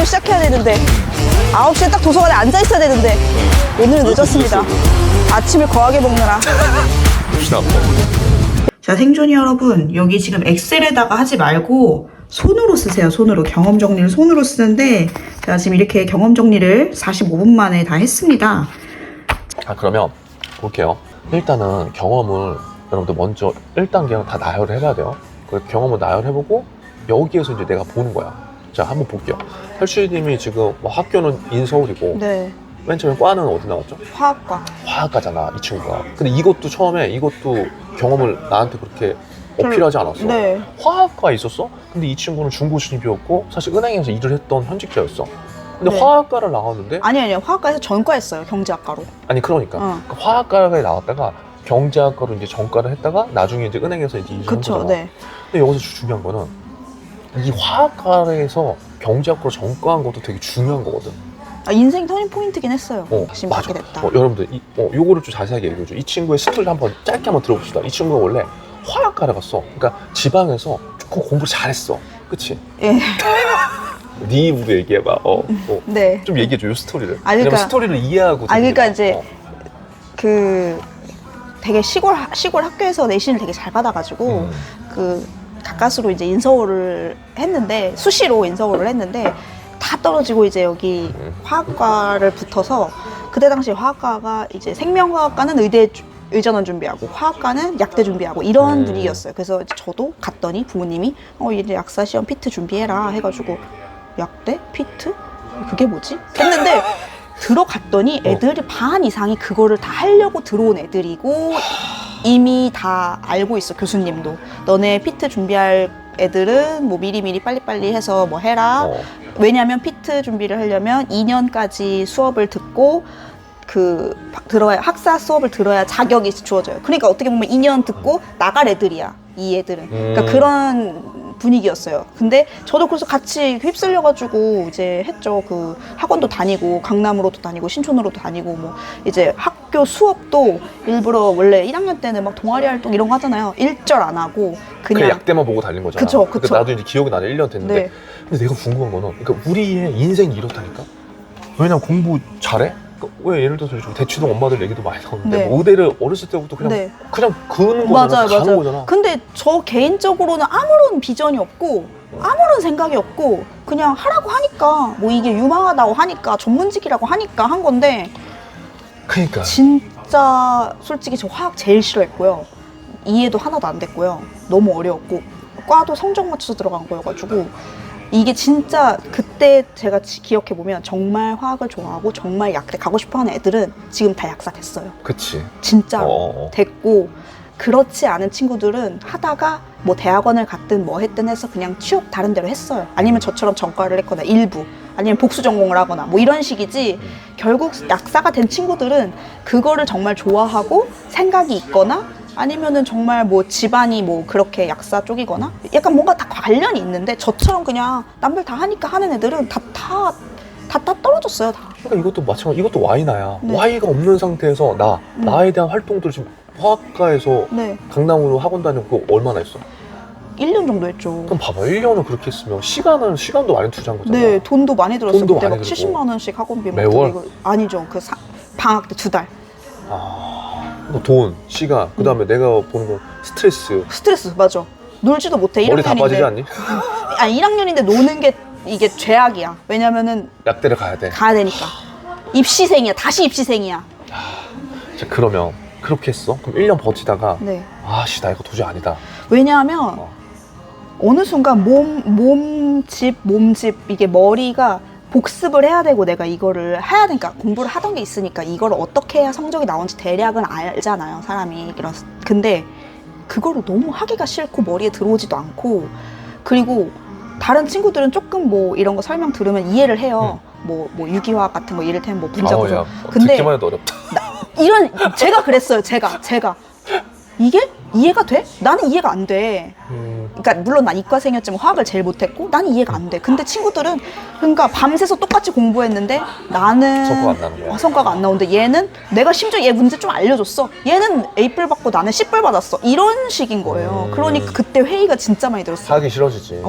시작해야 되는데 9시에 딱 도서관에 앉아 있어야 되는데 오늘은 늦었습니다. 아침을 거하게 먹느라. 자, 생존이 여러분, 여기 지금 엑셀에다가 하지 말고 손으로 쓰세요. 손으로. 경험 정리를 손으로 쓰는데 제가 지금 이렇게 경험 정리를 45분 만에 다 했습니다. 그러면 볼게요. 일단은 경험을 여러분들 먼저 1단계는 다 나열을 해봐야 돼요. 그 경험을 나열해보고 여기에서 이제 내가 보는 거야. 자, 한번 볼게요. 혈수님이 지금 뭐 학교는 인서울이고 네. 맨 처음에 과는 어디 나왔죠? 화학과. 화학과잖아, 이 친구가. 근데 이것도 처음에 이것도 경험을 나한테 그렇게 어필하지 않았어. 네. 화학과에 있었어? 근데 이 친구는 중고 신입이었고 사실 은행에서 일을 했던 현직자였어. 근데 네. 화학과를 나왔는데 아니요. 화학과에서 전과했어요. 경제학과로. 아니 그러니까 그 화학과에 나왔다가 경제학과로 이제 전과를 했다가 나중에 이제 은행에서 이제 일을 한 그쵸, 거잖아. 네. 근데 여기서 중요한 거는 이 화학과에서 경제학과로 전과한 것도 되게 중요한 거거든. 아, 인생 터닝 포인트긴 했어요. 지금 맞아. 받게 됐다. 여러분들 요거를 좀 자세하게 얘기해줘. 이 친구의 스토리를 한번 짧게 한번 들어봅시다. 이 친구가 원래 화학과를 갔어. 그러니까 지방에서 조금 공부 잘했어. 그치? 예. 네 입으로 얘기해봐. 네. 좀 얘기해줘, 요 스토리를. 그러니까- 왜냐면 스토리를 이해하고. 그러니까 이제 그 되게 시골 학교에서 내신을 되게 잘 받아가지고 그 가까스로 이제 인서울을 했는데 수시로 인서울을 했는데 다 떨어지고 이제 여기 화학과를 붙어서 그때 당시 화학과가 이제 생명과학과는 의대 의전원 준비하고 화학과는 약대 준비하고 이런 분위기였어요. 그래서 이제 저도 갔더니 부모님이 이제 약사 시험 피트 준비해라 해가지고 약대 피트 그게 뭐지? 했는데 들어갔더니 애들이 반 이상이 그거를 다 하려고 들어온 애들이고 이미 다 알고 있어. 교수님도 너네 피트 준비할 애들은 뭐 미리미리 빨리빨리 해서 뭐 해라. 왜냐면 피트 준비를 하려면 2년까지 수업을 듣고 들어야 학사 수업을 들어야 자격이 주어져요. 그러니까 어떻게 보면 2년 듣고 나갈 애들이야. 이 애들은. 그러니까 그런 분위기였어요. 근데 저도 그래서 같이 휩쓸려가지고 이제 했죠. 그 학원도 다니고 강남으로도 다니고 신촌으로도 다니고 뭐 이제 학교 수업도 일부러 원래 1학년 때는 막 동아리 활동 이런 거 하잖아요. 일절 안 하고 그냥 약대만 보고 달린 거잖아. 그쵸. 그러니까 나도 이제 기억이 나네. 1년 됐는데. 네. 근데 내가 궁금한 거는 그러니까 우리의 인생이 이렇다니까. 왜냐면 공부 잘해? 왜 예를 들어서 요즘 대치동 엄마들 얘기도 많이 나오는데 네. 뭐 의대를 어렸을 때부터 그냥 그는 거잖아. 가는 거잖아. 근데 저 개인적으로는 아무런 비전이 없고 아무런 생각이 없고 그냥 하라고 하니까 뭐 이게 유망하다고 하니까 전문직이라고 하니까 한 건데 그러니까 진짜 솔직히 저 화학 제일 싫어했고요. 이해도 하나도 안 됐고요. 너무 어려웠고 과도 성적 맞춰서 들어간 거여가지고 이게 진짜 그때 제가 기억해보면 정말 화학을 좋아하고 정말 약대 가고 싶어하는 애들은 지금 다 약사 됐어요. 그치. 진짜 됐고 그렇지 않은 친구들은 하다가 뭐 대학원을 갔든 뭐 했든 해서 그냥 취업 다른 데로 했어요. 아니면 저처럼 전과를 했거나 일부 아니면 복수 전공을 하거나 뭐 이런 식이지 결국 약사가 된 친구들은 그거를 정말 좋아하고 생각이 있거나 아니면은 정말 뭐 집안이 뭐 그렇게 약사 쪽이거나 약간 뭔가 다 관련이 있는데 저처럼 그냥 남들 다 하니까 하는 애들은 다 떨어졌어요. 다. 그러니까 이것도 마찬가지. 이것도 Y나야. 네. Y가 없는 상태에서 나에 대한 활동들 지금 화학과에서 네. 강남으로 학원 다니고 얼마나 했어? 1년 정도 했죠. 그럼 봐봐. 1년을 그렇게 했으면 시간도 많이 투자한 거잖아. 네, 돈도 많이 들었어요. 돈도 그때 많이 막 들고. 70만 원씩 학원비 매월? 아니죠. 방학 때 2달. 뭐 돈, 시간, 그 다음에 내가 보는 건 스트레스 맞아. 놀지도 못해. 머리 다 1학년인데. 빠지지 않니? 아니 1학년인데 노는 게 이게 죄악이야. 왜냐면은 약대를 가야 돼. 가야 되니까. 입시생이야. 다시 입시생이야. 자, 그러면 그렇게 했어? 그럼 1년 버티다가 네. 아씨 나 이거 도저히 아니다. 왜냐하면 어느 순간 몸집 이게 머리가 복습을 해야 되고 내가 이거를 해야 되니까 공부를 하던 게 있으니까 이걸 어떻게 해야 성적이 나오는지 대략은 알잖아요, 사람이. 근데 그거를 너무 하기가 싫고 머리에 들어오지도 않고 그리고 다른 친구들은 조금 뭐 이런 거 설명 들으면 이해를 해요. 뭐 유기화학 같은 거 이를테면 뭐 분자 구조. 근데 듣기만 해도 어렵다. 제가 그랬어요. 제가 이게 이해가 돼? 나는 이해가 안 돼. 그러니까 물론 난 이과생이었지만 화학을 제일 못했고 난 이해가 안 돼. 근데 친구들은 그러니까 밤새서 똑같이 공부했는데 나는 성과가 안 나는 거야. 성과가 안 나오는데 얘는 내가 심지어 얘 문제 좀 알려줬어. 얘는 A뿔 받고 나는 C뿔 받았어. 이런 식인 거예요. 그러니까 그때 회의가 진짜 많이 들었어. 하기 싫어지지.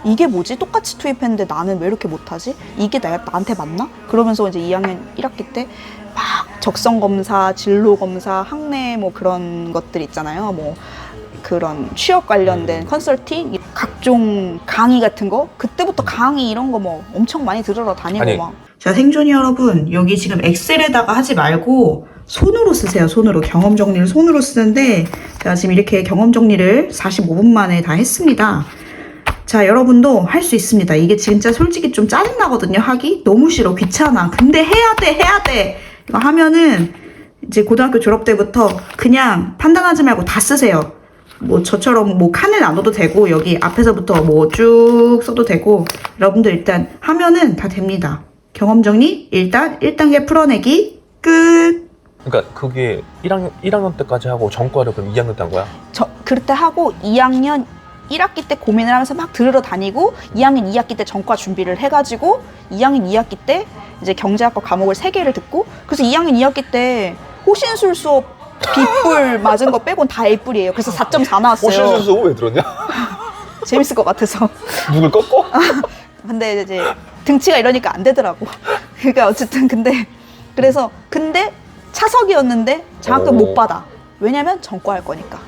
이게 뭐지? 똑같이 투입했는데 나는 왜 이렇게 못하지? 이게 나한테 맞나? 그러면서 이제 2학년 1학기 때 막 적성 검사, 진로 검사, 학내 뭐 그런 것들 있잖아요. 뭐 그런 취업 관련된 컨설팅, 각종 강의 같은 거 그때부터 강의 이런 거 뭐 엄청 많이 들으러 다니고 아니. 막. 자, 생존이 여러분, 여기 지금 엑셀에다가 하지 말고 손으로 쓰세요. 손으로 경험 정리를 손으로 쓰는데 제가 지금 이렇게 경험 정리를 45분 만에 다 했습니다. 자, 여러분도 할 수 있습니다. 이게 진짜 솔직히 좀 짜증나거든요. 하기 너무 싫어, 귀찮아. 근데 해야 돼. 이거 하면은 이제 고등학교 졸업 때부터 그냥 판단하지 말고 다 쓰세요. 뭐 저처럼 뭐 칸을 나눠도 되고 여기 앞에서부터 뭐 쭉 써도 되고 여러분들 일단 하면은 다 됩니다. 경험 정리 일단 1단계 풀어내기 끝. 그러니까 그게 1학년 때까지 하고 전과를 그럼 2학년 때 한 거야? 그때 하고 2학년 1학기 때 고민을 하면서 막 들으러 다니고 2학년 2학기 때 전과 준비를 해가지고 2학년 2학기 때 이제 경제학과 과목을 3개를 듣고 그래서 2학년 2학기 때 호신술 수업 B뿔 맞은 거 빼곤 다 A뿔이에요. 그래서 4.4 나왔어요. 호신술 수업 왜 들었냐? 재밌을 것 같아서. 누굴 꺾어? 근데 이제 등치가 이러니까 안 되더라고. 그러니까 어쨌든 근데 차석이었는데 장학금 못 받아. 왜냐면 전과할 거니까.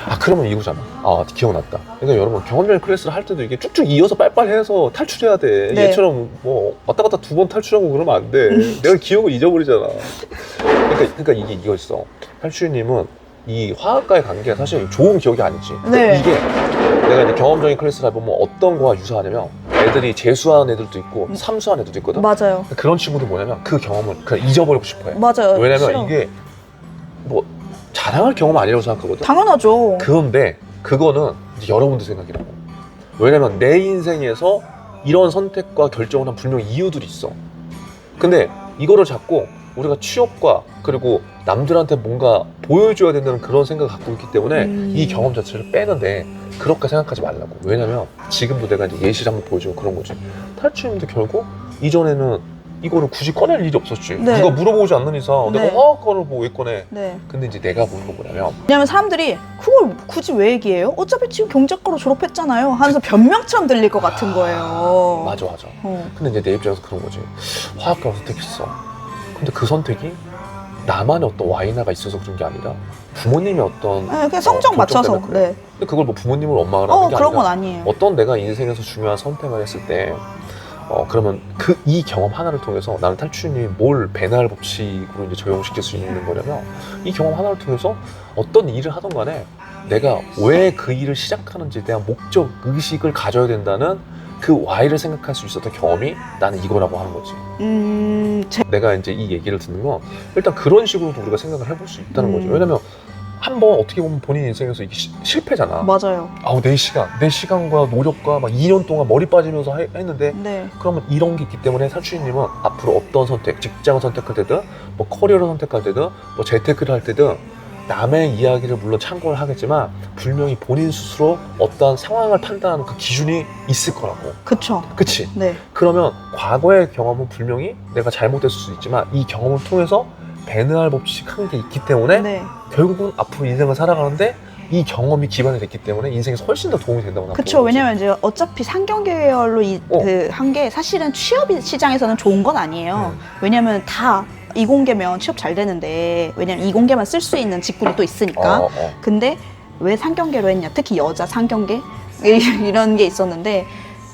아 그러면 이거잖아. 아 기억났다. 그러니까 여러분 경험적인 클래스를 할 때도 이게 쭉쭉 이어서 빨빨 해서 탈출해야 돼. 네. 얘처럼 뭐 왔다 갔다 2번 탈출하고 그러면 안 돼. 내가 기억을 잊어버리잖아. 그러니까 이게 이거였어. 탈출님은 이 화학과의 관계가 사실 좋은 기억이 아니지. 네. 이게 내가 이제 경험적인 클래스를 해보면 어떤 거와 유사하냐면 애들이 재수하는 애들도 있고 삼수하는 애들도 있거든. 맞아요. 그런 친구들 뭐냐면 그 경험을 그냥 잊어버리고 싶어해. 맞아요. 왜냐면 싫어. 이게 뭐 자랑할 경험 아니라고 생각하거든. 당연하죠. 그런데 그거는 이제 여러분들 생각이라고. 왜냐면 내 인생에서 이런 선택과 결정을 한 분명 이유들이 있어. 근데 이거를 자꾸 우리가 취업과 그리고 남들한테 뭔가 보여줘야 된다는 그런 생각을 갖고 있기 때문에 이 경험 자체를 빼는데 그렇게 생각하지 말라고. 왜냐면 지금도 내가 이제 예시를 한번 보여주고 그런 거지. 탈출님도 결국 이전에는 이거를 굳이 꺼낼 일이 없었지. 네. 누가 물어보지 않는 이상 네. 내가 화학과를 뭐 왜 꺼내. 네. 근데 이제 내가 보는 건 뭐냐면 왜냐면 사람들이 그걸 굳이 왜 얘기해요? 어차피 지금 경제과로 졸업했잖아요. 하면서 변명처럼 들릴 것 같은 거예요. 맞아. 어. 근데 이제 내 입장에서 그런 거지. 화학과를 선택했어. 근데 그 선택이 나만의 어떤 와이나가 있어서 그런 게 아니라 부모님의 어떤 네, 그냥 성적 맞춰서. 결정 때문에 그래. 네. 근데 그걸 뭐 부모님을 원망을 하는 게 그런 아니라 건 아니에요. 어떤 내가 인생에서 중요한 선택을 했을 때 그러면 이 경험 하나를 통해서 나는 탈출님이 뭘 배날 법칙으로 이제 적용시킬 수 있는 거냐면 이 경험 하나를 통해서 어떤 일을 하던 간에 내가 왜 그 일을 시작하는지에 대한 목적 의식을 가져야 된다는 그 Y를 생각할 수 있었던 경험이 나는 이거라고 하는 거지. 내가 이제 이 얘기를 듣는 건 일단 그런 식으로도 우리가 생각을 해볼 수 있다는 거죠. 왜냐면 한번 어떻게 보면 본인 인생에서 이게 실패잖아. 맞아요. 아우 내 시간과 노력과 막 2년 동안 머리 빠지면서 했는데 네. 그러면 이런 게 있기 때문에 탈출님은 앞으로 어떤 선택, 직장을 선택할 때든 뭐 커리어를 선택할 때든 뭐 재테크를 할 때든 남의 이야기를 물론 참고를 하겠지만 분명히 본인 스스로 어떠한 상황을 판단하는 그 기준이 있을 거라고. 그쵸. 그치? 네. 그러면 과거의 경험은 분명히 내가 잘못했을 수 있지만 이 경험을 통해서 베느알 법칙 한 게 있기 때문에 네. 결국은 앞으로 인생을 살아가는데 이 경험이 기반이 됐기 때문에 인생에서 훨씬 더 도움이 된다고 나는 그쵸. 왜냐면 이제 어차피 상경 계열로 한 게 사실은 취업 시장에서는 좋은 건 아니에요. 왜냐면 다 이공계면 취업 잘 되는데 왜냐면 이공계만 쓸 수 있는 직군이 또 있으니까. 근데 왜 상경계로 했냐? 특히 여자 상경계 이런 게 있었는데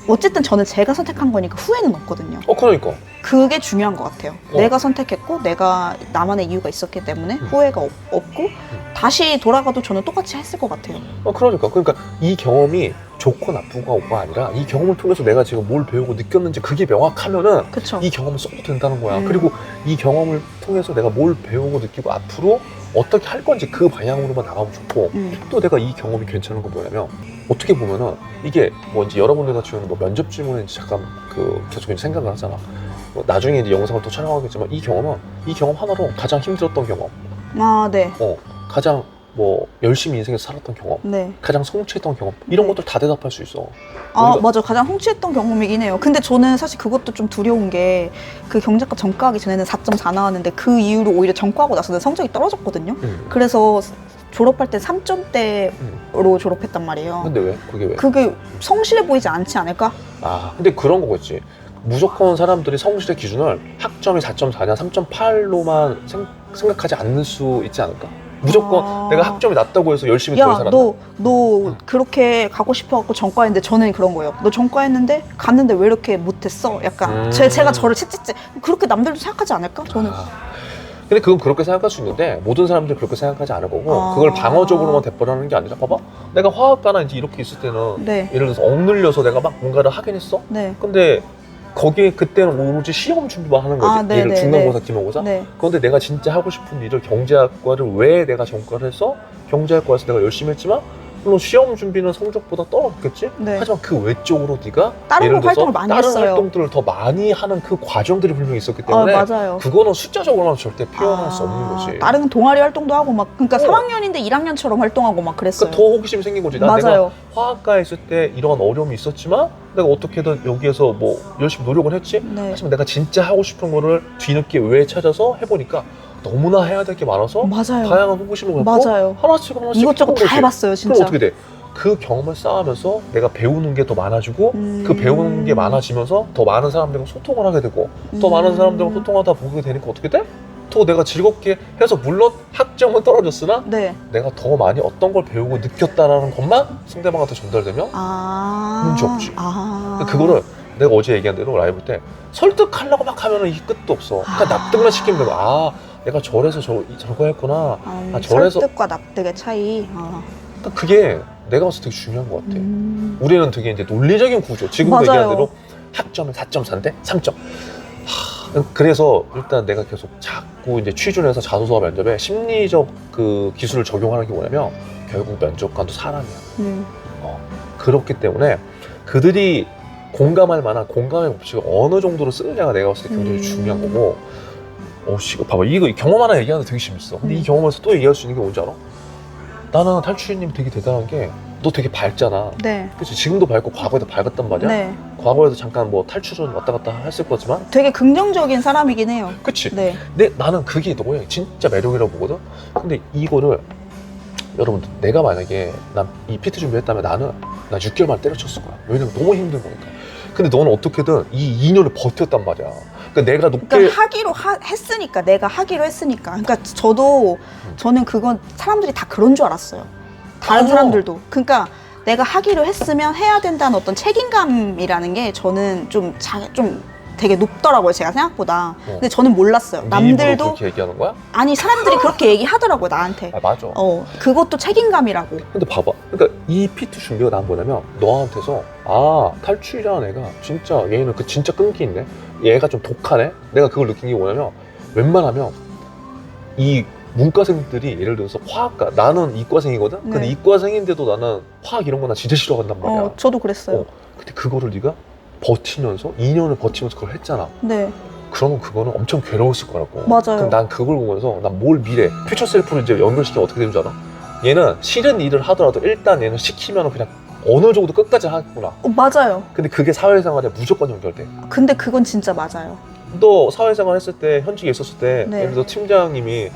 어쨌든 저는 제가 선택한 거니까 후회는 없거든요. 그러니까. 그게 중요한 것 같아요. 내가 선택했고 내가 나만의 이유가 있었기 때문에 후회가 없고 다시 돌아가도 저는 똑같이 했을 것 같아요. 그러니까 이 경험이 좋고 나쁘고가 아니라 이 경험을 통해서 내가 지금 뭘 배우고 느꼈는지 그게 명확하면은 그쵸. 이 경험을 써도 된다는 거야. 그리고 이 경험을 통해서 내가 뭘 배우고 느끼고 앞으로 어떻게 할 건지 그 방향으로만 나가면 좋고 또 내가 이 경험이 괜찮은 건 뭐냐면 어떻게 보면은 이게 뭐 이제 여러분들 같이 뭐 면접 질문에 잠깐 계속 이제 생각을 하잖아. 나중에 이제 영상을 또 촬영하겠지만 이 경험 하나로 가장 힘들었던 경험. 네. 가장 뭐 열심히 인생에서 살았던 경험, 네. 가장 성취했던 경험 이런 네. 것들 다 대답할 수 있어. 아, 우리가- 맞아. 가장 성취했던 경험이긴 해요. 근데 저는 사실 그것도 좀 두려운 게 그 경작과 전과하기 전에는 4.4 나왔는데 그 이후로 오히려 전과하고 나서는 성적이 떨어졌거든요. 그래서 졸업할 때 3점대로 졸업했단 말이에요. 근데 왜? 그게 왜? 그게 성실해 보이지 않지 않을까? 아, 근데 그런 거겠지. 무조건 사람들이 성실의 기준을 학점이 4.4냐 3.8로만 생각하지 않을 수 있지 않을까? 무조건 아. 내가 학점이 낮다고 해서 열심히 덜 야, 살았나? 너 그렇게 가고 싶어갖고 전과했는데 저는 그런 거예요. 너 전과했는데 갔는데 왜 이렇게 못했어? 약간 제가 저를 채찍질 그렇게 남들도 생각하지 않을까? 저는 아, 근데 그건 그렇게 생각할 수 있는데 모든 사람들이 그렇게 생각하지 않을 거고 아. 그걸 방어적으로만 대표하는 게 아니라 봐봐 내가 화학과나 이제 이렇게 있을 때는 네. 예를 들어서 억눌려서 내가 막 뭔가를 하긴 했어. 네. 근데 거기에 그때는 오로지 시험 준비만 하는 거지. 아, 네, 예를 네, 중간고사, 기말고사. 네. 그런데 내가 진짜 하고 싶은 일을 경제학과를 왜 내가 전과를 해서 경제학과에서 내가 열심히 했지만 물론 시험 준비는 성적보다 떨어졌겠지? 네. 하지만 그 외적으로 네가 다른 예를 들어서 활동을 많이 다른 했어요. 활동들을 더 많이 하는 그 과정들이 분명히 있었기 때문에 맞아요. 그거는 숫자적으로는 절대 표현할 수 없는 거지. 다른 동아리 활동도 하고 막 그러니까 어. 3학년인데 1학년처럼 활동하고 막 그랬어요. 그러니까 더 호기심이 생긴 거지. 난 내가 맞아요. 화학과에 있을 때 이런 어려움이 있었지만 내가 어떻게든 여기에서 뭐 열심히 노력을 했지. 네. 하지만 내가 진짜 하고 싶은 거를 뒤늦게 왜 찾아서 해보니까 너무나 해야 될 게 많아서 맞아요. 다양한 호기심을 갖고 맞아요. 하나씩 이것저것 해본 다 거지. 해봤어요, 그럼 진짜. 어떻게 돼? 그 경험을 쌓으면서 내가 배우는 게 더 많아지고 그 배우는 게 많아지면서 더 많은 사람들과 소통을 하게 되고 더 많은 사람들과 소통하다 보게 되니까 어떻게 돼? 더 내가 즐겁게 해서 물론 학점은 떨어졌으나 네. 내가 더 많이 어떤 걸 배우고 느꼈다라는 것만 상대방한테 전달되면 문제 없지. 그거를 내가 어제 얘기한 대로 라이브 때 설득하려고 막 하면은 이 끝도 없어. 그러니까 납득만 시키면 되고 내가 저래서 저거 했구나. 저래서 설득과 납득의 차이. 그러니까 그게 내가 봤을 때 되게 중요한 것 같아. 우리는 되게 이제 논리적인 구조. 지금 맞아요. 얘기한 대로 학점은 4.4인데 3점. 그래서 일단 내가 계속 자꾸 이제 취준해서 자소서 면접에 심리적 그 기술을 적용하는 게 뭐냐면 결국 면접관도 사람이야. 그렇기 때문에 그들이 공감할 만한 공감의 법칙을 어느 정도로 쓰느냐가 내가 봤을 때 굉장히 중요한 거고. 봐봐. 이거 경험 하나 얘기하는데 되게 재밌어. 근데 이 경험에서 또 얘기할 수 있는 게 뭔지 알아? 나는 탈출이님 되게 대단한 게 너 되게 밝잖아. 네. 그치? 지금도 밝고 과거에도 밝았단 말이야. 네. 과거에도 잠깐 뭐 탈출은 왔다 갔다 했을 거지만 되게 긍정적인 사람이긴 해요. 그치? 네. 근데 나는 그게 너의 진짜 매력이라고 보거든. 근데 이거를 여러분들 내가 만약에 난 이 PT 준비했다면 나는 6개월 만에 때려쳤을 거야. 왜냐면 너무 힘든 거니까. 근데 너는 어떻게든 이 2년을 버텼단 말이야. 그러니까 내가 높게 그러니까 했으니까 내가 하기로 했으니까. 그러니까 저는 그건 사람들이 다 그런 줄 알았어요. 다른 사람들도. 그러니까 내가 하기로 했으면 해야 된다는 어떤 책임감이라는 게 저는 좀 되게 높더라고요, 제가 생각보다. 근데 저는 몰랐어요. 네 남들도 입으로 그렇게 얘기하는 거야? 아니 사람들이 그렇게 얘기하더라고요, 나한테. 맞아. 그것도 책임감이라고. 근데 봐봐. 그러니까 이 PT 준비가 난 뭐냐면 너한테서 탈출이라는 애가 진짜 얘는 그 진짜 끈기 있네. 얘가 좀 독하네. 내가 그걸 느낀 게 뭐냐면 웬만하면 이 문과생들이 예를 들어서 화학과 나는 이과생이거든. 네. 근데 이과생인데도 나는 화학 이런 거 나 진짜 싫어한단 말이야. 저도 그랬어요. 근데 그거를 네가 버티면서 2년을 버티면서 그걸 했잖아. 네. 그러면 그거는 엄청 괴로웠을 거라고. 맞아요. 그럼 난 그걸 보면서 난 뭘 미래 퓨처 셀프를 이제 연결시키면 어떻게 되는 줄 알아? 얘는 싫은 일을 하더라도 일단 얘는 시키면 그냥 어느 정도 끝까지 하겠구나. 맞아요. 근데 그게 사회생활에 무조건 연결돼. 근데 그건 진짜 맞아요. 너 사회생활 했을 때 현직에 있었을 때 네. 예를 들어 팀장님이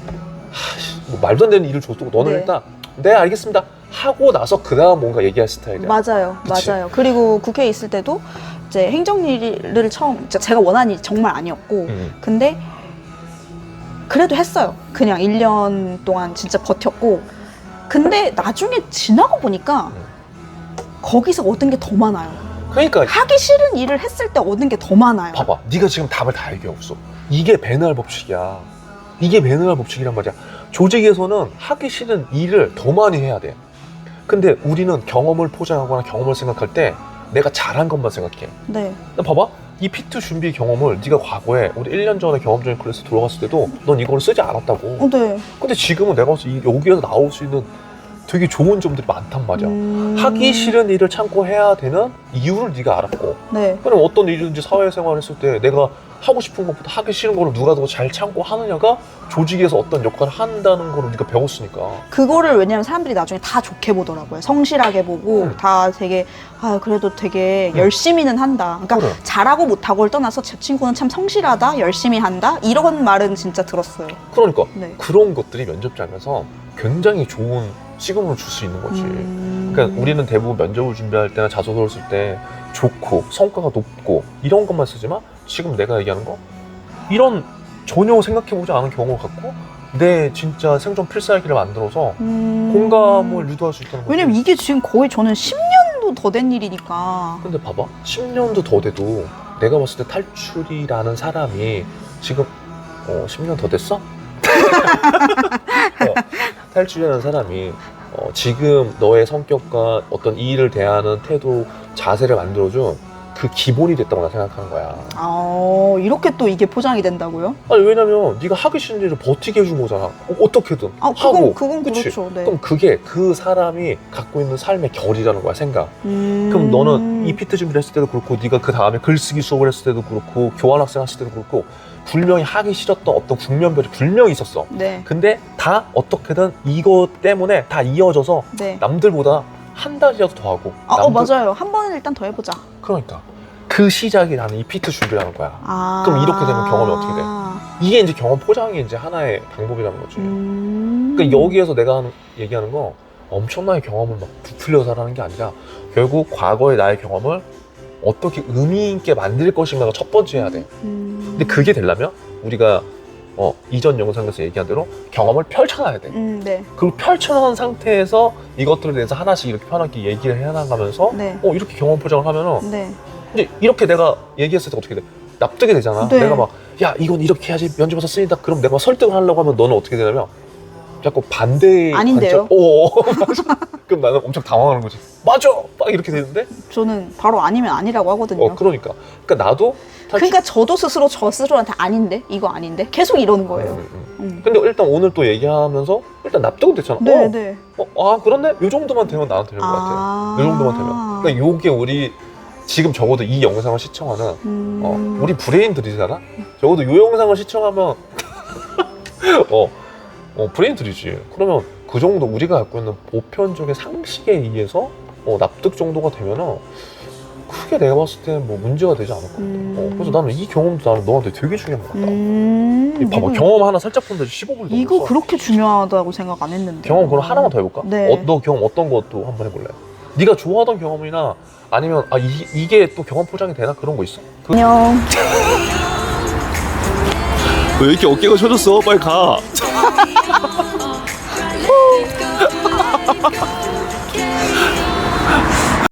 뭐 말도 안 되는 일을 줬고 너는 네. 일단 네 알겠습니다 하고 나서 그 다음 뭔가 얘기할 스타일이야. 맞아요. 그치? 맞아요. 그리고 국회에 있을 때도 이제 행정일을 처음 제가 원하는 일이 정말 아니었고 근데 그래도 했어요. 그냥 1년 동안 진짜 버텼고 근데 나중에 지나고 보니까 거기서 얻은 게 더 많아요. 그러니까 하기 싫은 일을 했을 때 얻은 게 더 많아요. 봐봐. 네가 지금 답을 다 얘기하고 있어. 이게 배널 법칙이야. 이게 배널 법칙이란 말이야. 조직에서는 하기 싫은 일을 더 많이 해야 돼. 근데 우리는 경험을 포장하거나 경험을 생각할 때 내가 잘한 것만 생각해. 네. 봐봐. 이 P2 준비 경험을 네가 과거에 우리 1년 전에 경험적인 클래스 들어갔을 때도 넌 이걸 쓰지 않았다고. 네. 근데 지금은 내가 봤을 때 여기에서 나올 수 있는 되게 좋은 점들이 많단 말이야. 하기 싫은 일을 참고 해야 되는 이유를 네가 알았고, 네. 그럼 어떤 일이든지 사회생활 했을 때 내가 하고 싶은 것보다 하기 싫은 거를 누가 더 잘 참고 하느냐가 조직에서 어떤 역할을 한다는 거를 네가 배웠으니까. 그거를 왜냐면 사람들이 나중에 다 좋게 보더라고요. 성실하게 보고 다 되게 그래도 되게 열심히는 한다. 그러니까 그래. 잘하고 못하고를 떠나서 제 친구는 참 성실하다, 열심히 한다 이런 말은 진짜 들었어요. 그러니까 네. 그런 것들이 면접장에서 굉장히 좋은 시그널을 줄 수 있는 거지. 그러니까 우리는 대부분 면접을 준비할 때나 자소서를 쓸 때 좋고 성과가 높고 이런 것만 쓰지만 지금 내가 얘기하는 거 이런 전혀 생각해보지 않은 경험을 갖고 내 진짜 생존 필살기를 만들어서 공감을 유도할 수 있다는 거지. 왜냐면 이게 지금 거의 저는 10년도 더 된 일이니까. 근데 봐봐, 10년도 더 돼도 내가 봤을 때 탈출이라는 사람이 지금 10년 더 됐어? 탈출이라는 사람이 지금 너의 성격과 어떤 이 일을 대하는 태도, 자세를 만들어준 그 기본이 됐다고 나 생각하는 거야. 이렇게 또 이게 포장이 된다고요? 아니 왜냐면 네가 하기 싫은 일을 버티게 해준 거잖아. 어떻게든 하고. 그건 그치? 그렇죠. 네. 그럼 그게 그 사람이 갖고 있는 삶의 결이라는 거야, 생각. 그럼 너는 EPT 준비를 했을 때도 그렇고 네가 그 다음에 글쓰기 수업을 했을 때도 그렇고 교환학생 했을 때도 그렇고 분명히 하기 싫었던 어떤 국면별이 분명히 있었어. 네. 근데 다 어떻게든 이것 때문에 다 이어져서 네. 남들보다 한 달이라도 더 하고. 맞아요. 한 번은 일단 더 해보자. 그러니까 그 시작이 나는 EPT 준비라는 거야. 그럼 이렇게 되면 경험이 어떻게 돼? 이게 이제 경험 포장이 이제 하나의 방법이라는 거지. 그러니까 여기에서 내가 얘기하는 거 엄청나게 경험을 막 부풀려서 하는 게 아니라 결국 과거의 나의 경험을 어떻게 의미 있게 만들 것인가가 첫 번째 해야 돼. 근데 그게 되려면 우리가 이전 영상에서 얘기한 대로 경험을 펼쳐놔야 돼. 네. 그리고 펼쳐놓은 상태에서 이것들에 대해서 하나씩 이렇게 편하게 얘기를 해나가면서 네. 이렇게 경험 포장을 하면은 네. 이제 이렇게 내가 얘기했을 때 어떻게 돼? 납득이 되잖아. 네. 내가 막 야 이건 이렇게 해야지 면접에서 쓰인다. 그럼 내가 막 설득을 하려고 하면 너는 어떻게 되냐면 자꾸 반대의 아닌데요? 맞아. 그럼 나는 엄청 당황하는 거지. 맞아! 막 이렇게 되는데 저는 바로 아니면 아니라고 하거든요. 그러니까 나도 그러니까 저도 스스로 저 스스로한테 아닌데? 이거 아닌데? 계속 이러는 거예요. 근데 일단 오늘 또 얘기하면서 일단 납득은 됐잖아. 네, 네. 그렇네? 요 정도만 되면 나한테 되는 것 같아. 요 정도만 되면. 그러니까 요게 우리 지금 적어도 이 영상을 시청하는 우리 브레인들이잖아? 적어도 요 영상을 시청하면 브레인들이지. 그러면 그 정도 우리가 갖고 있는 보편적인 상식에 의해서 납득 정도가 되면은 크게 내가 봤을 때는 뭐 문제가 되지 않을 것 같아. 그래서 나는 이 경험도 나는 너한테 되게 중요한 것 같다. 봐봐, 경험 하나 살짝 본데 15분 이거 넘었어. 그렇게 중요하다고 생각 안 했는데. 경험 그럼 하나만 더 해볼까? 네. 너 경험 어떤 것도 한번 해볼래? 네가 좋아하던 경험이나 아니면 이게 또 경험 포장이 되나 그런 거 있어? 안녕. 왜 이렇게 어깨가 펴졌어? 빨리 가.